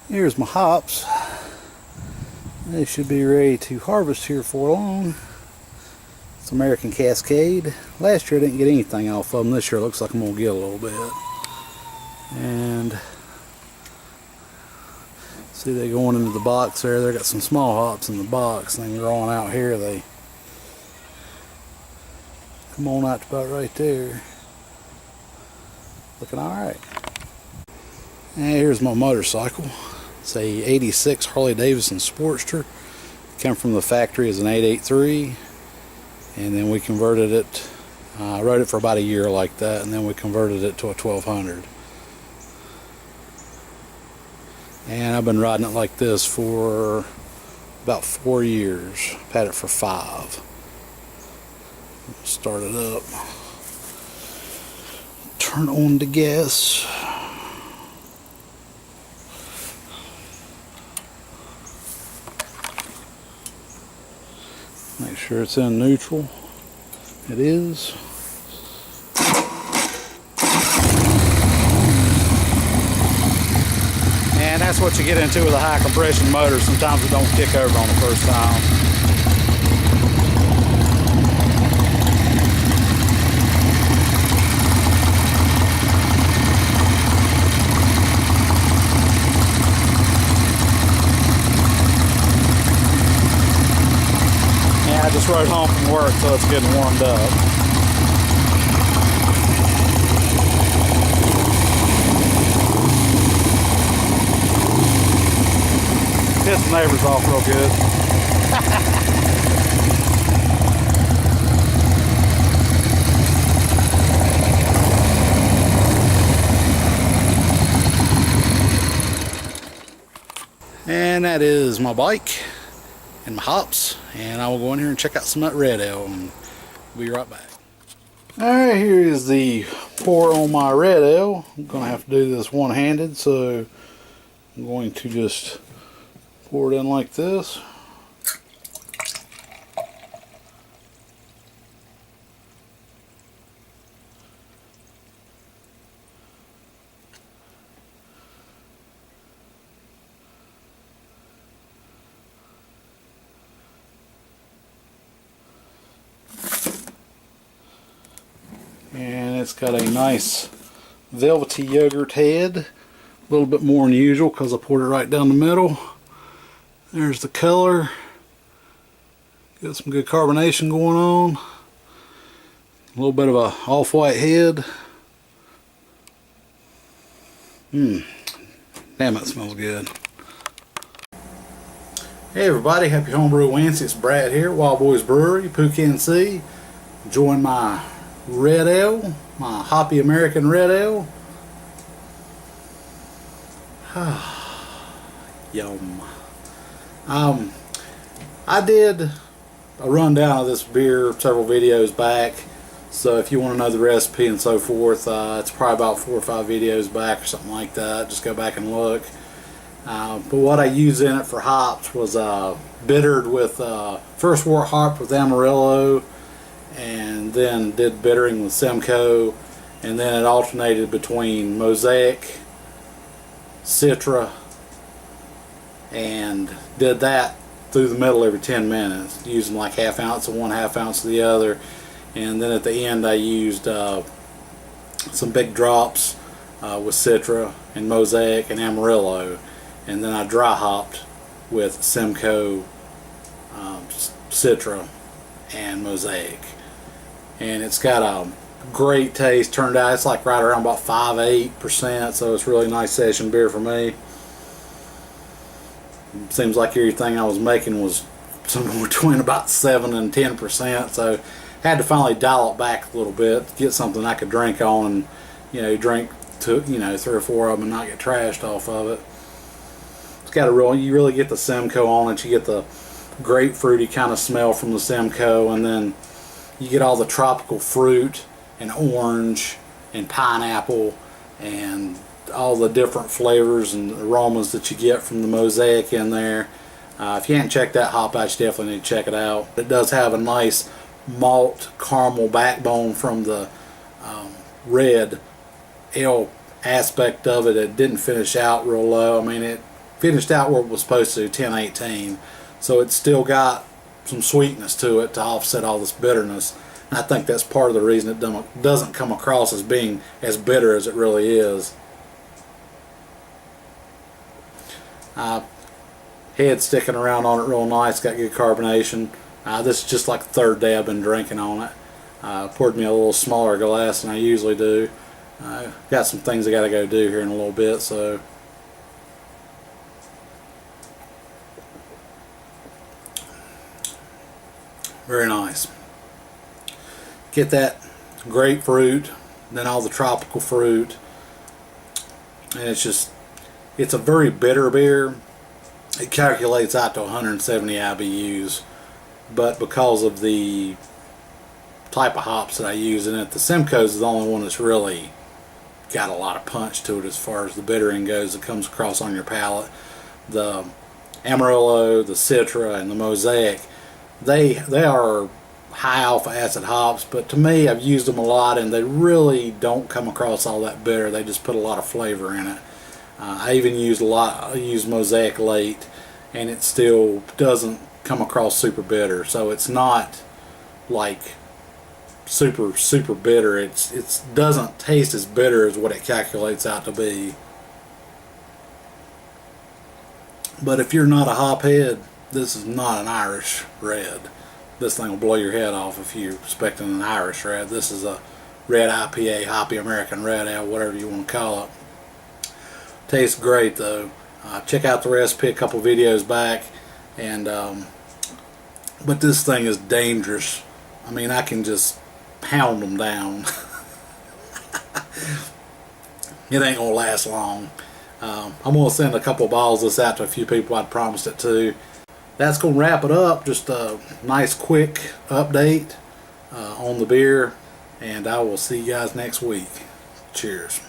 Here's my hops. They should be ready to harvest here for long. It's American Cascade. Last year I didn't get anything off of them. This year it looks like I'm going to get a little bit. And see, they going into the box there. They got some small hops in the box, and then growing out here they come on out to about right there. Looking alright. And here's my motorcycle. It's a 86 Harley Davidson Sportster. Came from the factory as an 883, and then we converted it. I rode it for about a year like that, and then we converted it to a 1200. And I've been riding it like this for about 4 years. I've had it for 5. Start it up. Turn on the gas. Make sure it's in neutral. It is. And that's what you get into with a high compression motor. Sometimes it don't kick over on the first time. I just rode home from work, so it's getting warmed up. Pissed the neighbors off real good. And that is my bike and my hops, and I will go in here and check out some of that red ale, and be right back. Alright, here is the pour on my red ale. I'm going to have to do this one-handed, so I'm going to just pour it in like this. And it's got a nice velvety yogurt head, a little bit more than usual because I poured it right down the middle. There's the color. Got some good carbonation going on. A little bit of a off-white head. Damn, it smells good. Hey everybody, happy Homebrew Wednesday. It's Brad here, Wild Boys Brewery, Poughkeepsie. Enjoying my red ale, my Hoppy American red ale. Yum. I did a rundown of this beer several videos back, so if you want to know the recipe and so forth, it's probably about 4 or 5 videos back or something like that. Just go back and look. But what I used in it for hops was bittered with first wort hop with Amarillo, and then did bittering with Simcoe, and then it alternated between Mosaic, Citra, and did that through the middle every 10 minutes, using like ½ ounce of one, ½ ounce of the other. And then at the end I used some big drops with Citra and Mosaic and Amarillo, and then I dry hopped with Simcoe, Citra, and Mosaic. And it's got a great taste. Turned out it's like right around about 5-8%, so it's really nice session beer for me. Seems like everything I was making was somewhere between about 7 and 10%, so had to finally dial it back a little bit to get something I could drink on, and drink to 3 or 4 of them and not get trashed off of it. It's got a you really get the Simcoe on it. You get the grapefruity kind of smell from the Simcoe, and then you get all the tropical fruit and orange and pineapple and all the different flavors and aromas that you get from the Mosaic in there. If you haven't checked that hop out, you definitely need to check it out. It does have a nice malt caramel backbone from the red ale aspect of it. It didn't finish out real low. I mean, finished out where it was supposed to, 10-18. So it's still got some sweetness to it to offset all this bitterness. And I think that's part of the reason it doesn't come across as being as bitter as it really is. Head sticking around on it real nice, got good carbonation. This is just like the third day I've been drinking on it. Poured me a little smaller glass than I usually do. Got some things I got to go do here in a little bit, so very nice. Get that grapefruit, then all the tropical fruit, and it's a very bitter beer. It calculates out to 170 IBUs, but because of the type of hops that I use in it, the Simcoe's is the only one that's really got a lot of punch to it as far as the bittering goes that comes across on your palate. The Amarillo, the Citra, and the Mosaic, they are high alpha acid hops, but to me, I've used them a lot and they really don't come across all that bitter. They just put a lot of flavor in it. I even used Mosaic late, and it still doesn't come across super bitter. So it's not like super bitter. It doesn't taste as bitter as what it calculates out to be. But if you're not a hop head, this is not an Irish red. This thing will blow your head off if you're expecting an Irish red. This is a red IPA, Hoppy American Red Ale, whatever you want to call it. Tastes great though. Check out the recipe a couple videos back, and but this thing is dangerous. I mean, I can just pound them down. It ain't gonna last long. I'm gonna send a couple bottles of this out to a few people I'd promised it to. That's gonna wrap it up. Just a nice quick update on the beer, and I will see you guys next week. Cheers.